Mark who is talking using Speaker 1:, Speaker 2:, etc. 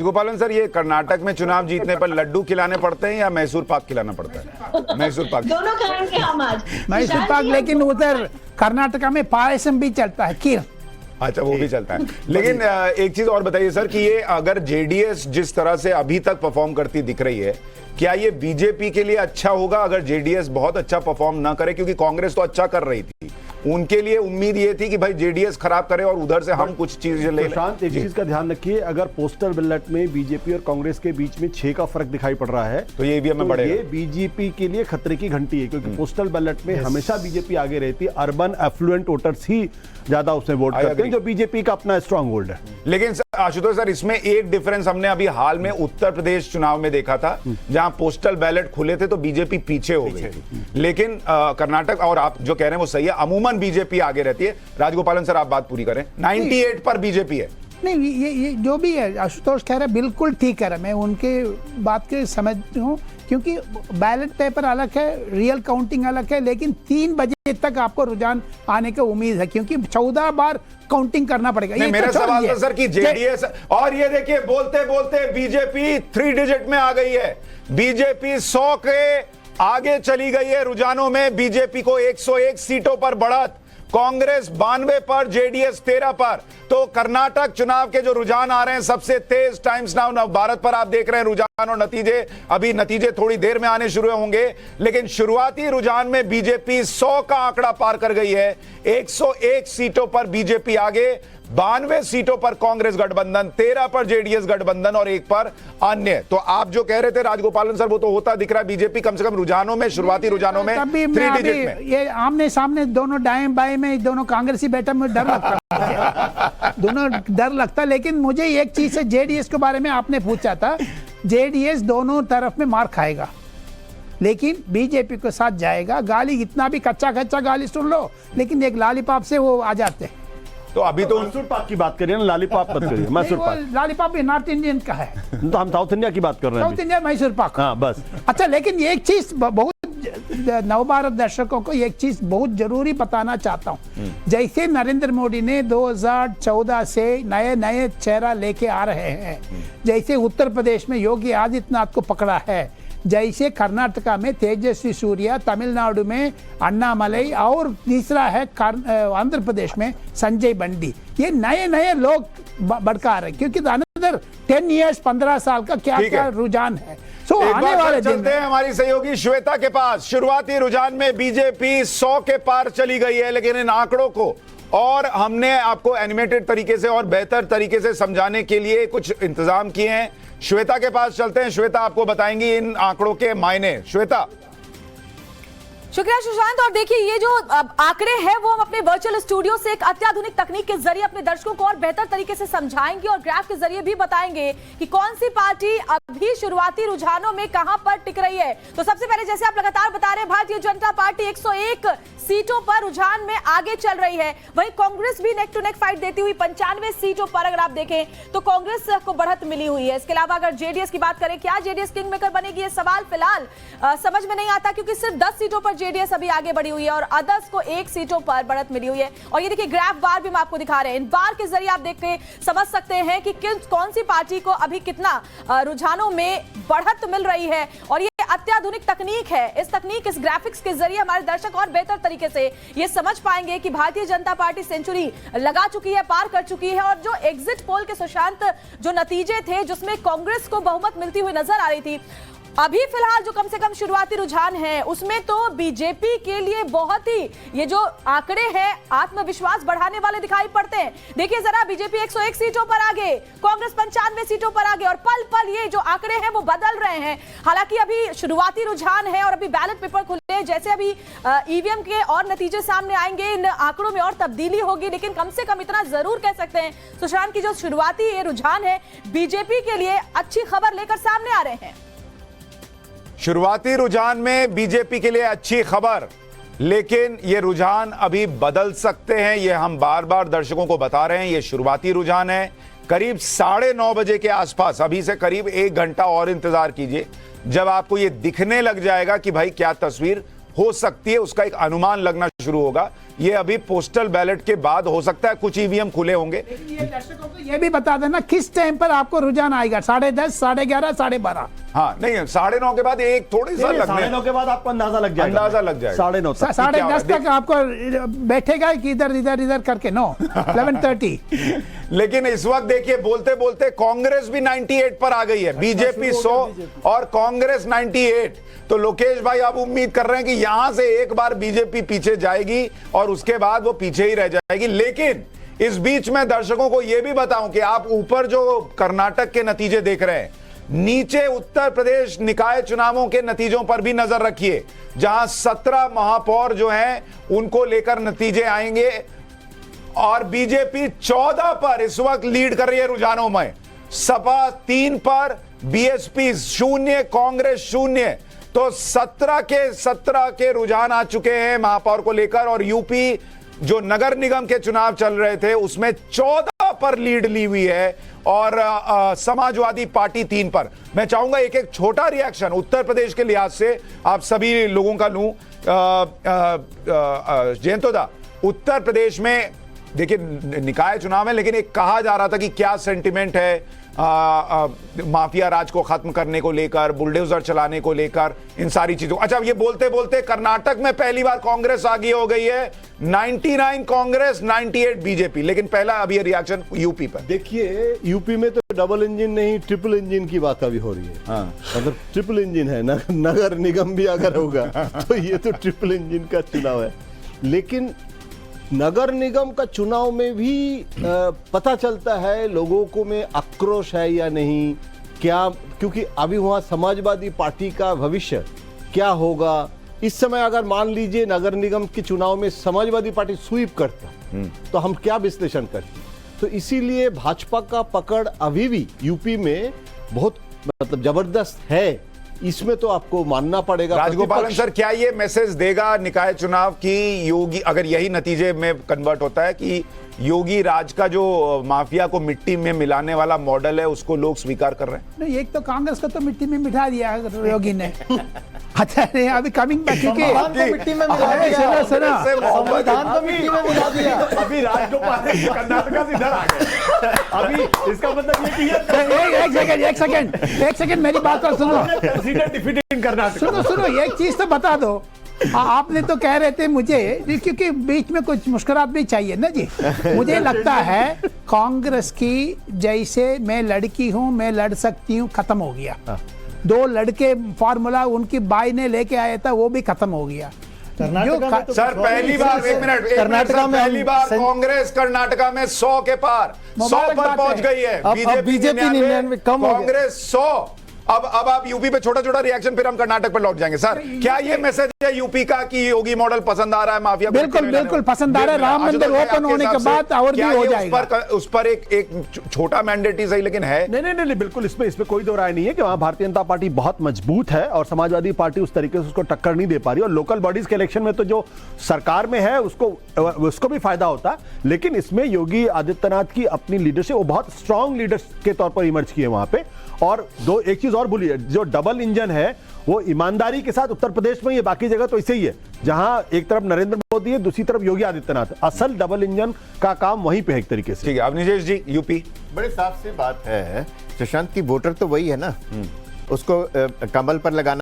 Speaker 1: गोपालन सर, ये कर्नाटक में चुनाव जीतने पर लड्डू खिलाने पड़ते हैं या मैसूर पाक खिलाना पड़ता है? मैसूर पाक
Speaker 2: दोनों खाएंगे हम आज।
Speaker 3: मैसूर पाक, लेकिन उधर कर्नाटका में पायसम भी चलता है, खीर।
Speaker 1: अच्छा, वो भी चलता है। लेकिन एक चीज और बताइए सर कि ये अगर जेडीएस जिस तरह से अभी तक परफॉर्म करती दिख रही है, क्या ये बीजेपी के लिए अच्छा होगा अगर जेडीएस बहुत अच्छा परफॉर्म ना करे? क्योंकि कांग्रेस तो अच्छा कर रही थी, उनके लिए उम्मीद ये थी कि भाई जेडीएस खराब करे और उधर से हम कुछ चीजें ले लें।
Speaker 4: प्रशांत, एक चीज का ध्यान रखिए, अगर पोस्टल बैलेट में बीजेपी और कांग्रेस के बीच में 6 का फर्क दिखाई पड़ रहा है
Speaker 1: तो ये ईवीएम में बढ़ेगा।
Speaker 4: ये बीजेपी के लिए खतरे की घंटी है, क्योंकि पोस्टल बैलेट में हमेशा बीजेपी आगे रहती है। अर्बन एफ्लुएंट वोटर्स ही ज्यादा उसमें वोट करते हैं, जो बीजेपी का अपना स्ट्रांग होल्ड है।
Speaker 1: लेकिन आशुतोष सर, इसमें एक डिफरेंस हमने अभी हाल में उत्तर प्रदेश चुनाव में देखा था, जहां पोस्टल बैलेट खुले थे तो बीजेपी पीछे हो गई थी। लेकिन कर्नाटक, और आप जो कह रहे हैं वो सही है, अमूमन बीजेपी आगे रहती है। राजगोपालन सर, आप बात पूरी करें। 98 पर बीजेपी है।
Speaker 3: नहीं, ये जो भी है आशुतोष कह रहे हैं बिल्कुल ठीक कह रहे हैं, मैं उनके बात के समझ हूँ, क्योंकि बैलेट पेपर अलग है, रियल काउंटिंग अलग है। लेकिन 3 बजे तक आपको रुझान आने की उम्मीद है, क्योंकि 14 बार काउंटिंग करना पड़ेगा।
Speaker 1: नहीं, मेरा सवाल था सर कि जेडीएस, और ये देखिए बोलते बोलते बीजेपी 3 डिजिट में आ गई है। बीजेपी 100 के आगे चली गई है रुझानों में। बीजेपी को 101 सीटों पर बढ़त, कांग्रेस 92 पर, जेडीएस 13 पर। तो कर्नाटक चुनाव के जो रुझान आ रहे हैं सबसे तेज टाइम्स नाउ नव भारत पर आप देख रहे हैं रुझान और नतीजे। अभी नतीजे थोड़ी देर में आने शुरू होंगे, लेकिन शुरुआती रुझान में बीजेपी 100 का आंकड़ा पार कर गई है। 101 सीटों पर बीजेपी आगे, 92 सीटों पर कांग्रेस गठबंधन, 13 पर जेडीएस गठबंधन और 1 पर अन्य। तो आप जो कह रहे थे राजगोपालन सर, वो तो होता दिख रहा है। बीजेपी कम से कम रुझानों में, शुरुआती रुझानों में 3 डिजिट में।
Speaker 3: ये आमने सामने दोनों दाएं बाएं में दोनों कांग्रेसी बैठे, में डर लगता है दोनों डर लगता है। लेकिन मुझे एक चीज से, जेडीएस के बारे में आपने पूछा था, जेडीएस दोनों तरफ में मार खाएगा, लेकिन बीजेपी के साथ जाएगा। गाली, इतना भी कच्चा गाली सुन लो, लेकिन एक लॉलीपॉप से वो आ जाते हैं।
Speaker 4: तो अभी तो मैसूर पाक की बात करिए ना, लॉलीपॉप मत करिए। मैसूर पाक,
Speaker 3: लॉलीपॉप भी नॉर्थ इंडियन का है,
Speaker 4: तो हम साउथ इंडिया की बात कर रहे हैं।
Speaker 3: साउथ इंडिया मैसूर पाक,
Speaker 4: हाँ बस।
Speaker 3: अच्छा, लेकिन एक चीज बहुत नवभारत दर्शकों को एक चीज बहुत जरूरी बताना चाहता हूं। जैसे नरेंद्र मोदी ने 2014 से नए चेहरा लेके आ रहे हैं, जैसे उत्तर प्रदेश में योगी आदित्यनाथ को पकड़ा है, जैसे कर्नाटका में तेजस्वी सूर्या, तमिलनाडु में अन्नामलई, और तीसरा है आंध्र प्रदेश में संजय बंडी। ये नए लोग बढ़का रहे हैं, क्योंकि अनदर 10 इयर्स 15 साल का क्या रुझान है।
Speaker 1: आने वाले चलते हैं हमारी सहयोगी श्वेता के पास। शुरुआती रुझान में बीजेपी 100 के पार चली गई है, लेकिन इन आंकड़ों को और हमने आपको एनिमेटेड तरीके से और बेहतर तरीके से समझाने के लिए कुछ इंतजाम किए हैं। श्वेता के पास चलते हैं, श्वेता आपको बताएंगी इन आंकड़ों के मायने। श्वेता।
Speaker 5: शुक्रिया सुशांत। और देखिए, ये जो आंकड़े हैं वो हम अपने वर्चुअल स्टूडियो से एक अत्याधुनिक तकनीक के जरिए अपने दर्शकों को और बेहतर तरीके से समझाएंगे और ग्राफ के जरिए भी बताएंगे कि कौन सी पार्टी अभी शुरुआती रुझानों में कहां पर टिक रही है। तो सबसे पहले, जैसे आप लगातार बता रहे हैं, भारतीय जनता पार्टी 101 सीटों पर रुझान में आगे चल रही है। वहीं कांग्रेस भी नेक टू नेक फाइट देती हुई 95 सीटों पर अगर आप देखें तो कांग्रेस को बढ़त मिली हुई है। इसके अलावा अगर जेडीएस की बात करें, क्या जेडीएस किंग मेकर बनेगी, ये सवाल फिलहाल समझ में नहीं आता, क्योंकि सिर्फ 10 सीटों पर जेडीएस अभी आगे बढ़ी हुई है और अदर्स को 1 सीटों पर बढ़त मिली हुई है। और ये देखिए, ग्राफ बार भी हम आपको दिखा रहे हैं। इन बार के जरिए आप देख के समझ सकते हैं कि कौन सी पार्टी को अभी कितना रुझानों में बढ़त मिल रही है। और ये अत्याधुनिक तकनीक है। इस तकनीक, इस ग्राफिक्स के जरिए हमारे दर्शक और बेहतर तरीके से ये समझ पाएंगे कि भारतीय जनता पार्टी सेंचुरी लगा चुकी है, पार कर चुकी है। और जो एग्जिट पोल के सुशांत जो नतीजे थे, जिसमें कांग्रेस को बहुमत मिलती हुई नजर आ रही थी, अभी फिलहाल जो कम से कम शुरुआती रुझान है उसमें तो बीजेपी के लिए बहुत ही ये जो आंकड़े हैं आत्मविश्वास बढ़ाने वाले दिखाई पड़ते हैं। देखिए जरा, बीजेपी 101 सीटों पर आगे, कांग्रेस 95 सीटों पर आगे, और पल पल ये जो आंकड़े हैं वो बदल रहे हैं। हालांकि अभी शुरुआती रुझान है और अभी बैलेट पेपर खुले हैं, जैसे अभी ईवीएम के और नतीजे सामने आएंगे, इन आंकड़ों में और तब्दीली होगी। लेकिन कम से कम इतना जरूर कह सकते हैं सुशांत की जो शुरुआती ये रुझान है बीजेपी के लिए अच्छी खबर लेकर सामने आ रहे हैं।
Speaker 1: शुरुआती रुझान में बीजेपी के लिए अच्छी खबर, लेकिन ये रुझान अभी बदल सकते हैं। ये हम बार बार दर्शकों को बता रहे हैं। ये शुरुआती रुझान है, करीब 9:30 बजे के आसपास, अभी से करीब 1 घंटा और इंतजार कीजिए, जब आपको ये दिखने लग जाएगा कि भाई क्या तस्वीर हो सकती है, उसका एक अनुमान लगना शुरू होगा। ये अभी पोस्टल बैलेट के बाद हो सकता है, कुछ ईवीएम खुले होंगे।
Speaker 3: ये दर्शकों को ये भी बता देना किस टाइम पर आपको रुझान आएगा, 10:30, 11:30, 12:30।
Speaker 1: हाँ नहीं, 9:30 के बाद एक थोड़ी सा लगने,
Speaker 4: 9:30 के बाद आपको अंदाजा लग जाएगा,
Speaker 1: 9:30 तक।
Speaker 3: 10:30 तक आपको बैठेगा कि इधर इधर इधर करके 11:30।
Speaker 1: लेकिन इस वक्त देखिए, बोलते बोलते कांग्रेस भी 98 पर आ गई है, बीजेपी 100 और कांग्रेस 98। तो लोकेश भाई आप उम्मीद कर रहे हैं कि यहां से एक बार बीजेपी पीछे जाएगी और उसके बाद वो पीछे ही रह जाएगी। लेकिन इस बीच में दर्शकों को यह भी बताऊं कि आप ऊपर जो कर्नाटक के नतीजे देख रहे हैं, नीचे उत्तर प्रदेश निकाय चुनावों के नतीजों पर भी नजर रखिए, जहां 17 महापौर जो हैं उनको लेकर नतीजे आएंगे और बीजेपी 14 पर इस वक्त लीड कर रही है रुझानों में, सपा 3 पर, बीएसपी 0, कांग्रेस 0। तो 17 के रुझान आ चुके हैं महापौर को लेकर। और यूपी जो नगर निगम के चुनाव चल रहे थे उसमें 14 पर लीड ली हुई है और समाजवादी पार्टी 3 पर। मैं चाहूंगा एक एक छोटा रिएक्शन उत्तर प्रदेश के लिहाज से आप सभी लोगों का लूं। जयंतोदा, उत्तर प्रदेश में देखिए निकाय चुनाव है, लेकिन एक कहा जा रहा था कि क्या सेंटिमेंट है माफिया राज को खत्म करने को लेकर, बुलडोजर चलाने को लेकर, इन सारी चीजों। अच्छा, ये बोलते बोलते कर्नाटक में पहली बार कांग्रेस आगे हो गई है, 99 कांग्रेस, 98 बीजेपी। लेकिन पहला अभी ये रिएक्शन यूपी पर
Speaker 4: देखिए, यूपी में तो डबल इंजन नहीं ट्रिपल इंजन की बात अभी हो रही है।
Speaker 1: हाँ।
Speaker 4: मतलब ट्रिपल इंजन है, नगर निगम भी अगर होगा तो ये तो ट्रिपल इंजन का चुनाव है। लेकिन नगर निगम का चुनाव में भी पता चलता है लोगों को में आक्रोश है या नहीं, क्या, क्योंकि अभी वहां समाजवादी पार्टी का भविष्य क्या होगा। इस समय अगर मान लीजिए नगर निगम के चुनाव में समाजवादी पार्टी स्वीप करता तो हम क्या विश्लेषण करते। तो इसीलिए भाजपा का पकड़ अभी भी यूपी में बहुत मतलब जबरदस्त है, इसमें तो आपको मानना पड़ेगा।
Speaker 1: राजगोपालन सर, क्या ये मैसेज देगा निकाय चुनाव की योगी, अगर यही नतीजे में कन्वर्ट होता है कि योगी राज का जो माफिया को मिट्टी में मिलाने वाला मॉडल है उसको लोग स्वीकार कर रहे हैं?
Speaker 3: नहीं, एक तो कांग्रेस को तो मिट्टी में मिठा दिया योगी ने। अच्छा नहीं, अभी कमिंग बैक
Speaker 2: मिट्टी में मिला दिया, संविधान को मिट्टी में मिला दिया।
Speaker 4: अभी राजगोपाल कर्नाटक से इधर आ गए। अभी इसका मतलब ये कि
Speaker 3: एक सेकंड मेरी बात तो सुनो। सुनो एक चीज तो बता दो। आपने तो कह रहे थे मुझे, क्योंकि बीच में कुछ मुस्कुराहट भी चाहिए ना जी। मुझे लगता है कांग्रेस की जैसे मैं लड़की हूं, मैं लड़ सकती हूं, खत्म हो गया। 2 लड़के फॉर्मूला उनकी बाई ने लेके आया था, वो भी खत्म हो गया।
Speaker 1: सर पहली बार, एक मिनट, कर्नाटका में पहली बार कांग्रेस कर्नाटका में 100 के पार, 100 पर पहुंच गई है।
Speaker 2: बीजेपी 99 कम हो गया,
Speaker 1: कांग्रेस 100। अब आप यूपी पे छोटा छोटा रिएक्शन, फिर हम कर्नाटक पर लौट जाएंगे। सर क्या ये मैसेज है यूपी का कि योगी मॉडल पसंद आ रहा है माफिया?
Speaker 3: बिल्कुल पसंद आ रहा है। राम मंदिर ओपन होने के बाद और भी हो जाएगा।
Speaker 1: उस पर एक छोटा मैंडेट ही सही, लेकिन है
Speaker 4: नहीं, बिल्कुल इसमें कोई दो राय नहीं है कि वहां भारतीय जनता पार्टी बहुत मजबूत है और समाजवादी पार्टी उस तरीके से उसको टक्कर नहीं दे पा रही। और लोकल बॉडीज के इलेक्शन में तो जो सरकार में है उसको भी फायदा होता है। लेकिन इसमें योगी आदित्यनाथ की अपनी लीडरशिप, वो बहुत स्ट्रांग लीडर्स के तौर पर इमर्ज किए वहां पे। और एक चीज और बोलिए, जो डबल इंजन है वो ईमानदारी के साथ उत्तर प्रदेश में, ये बाकी जगह तो ऐसे ही है, जहां एक तरफ नरेंद्र मोदी है, दूसरी तरफ योगी आदित्यनाथ। असल डबल इंजन का काम वहीं पे है एक तरीके से।
Speaker 1: ठीक है। अब निजेश जी, यूपी
Speaker 6: बड़े साफ सी बात है, सुशांत की वोटर तो वही है ना, उसको कमल पर लगाना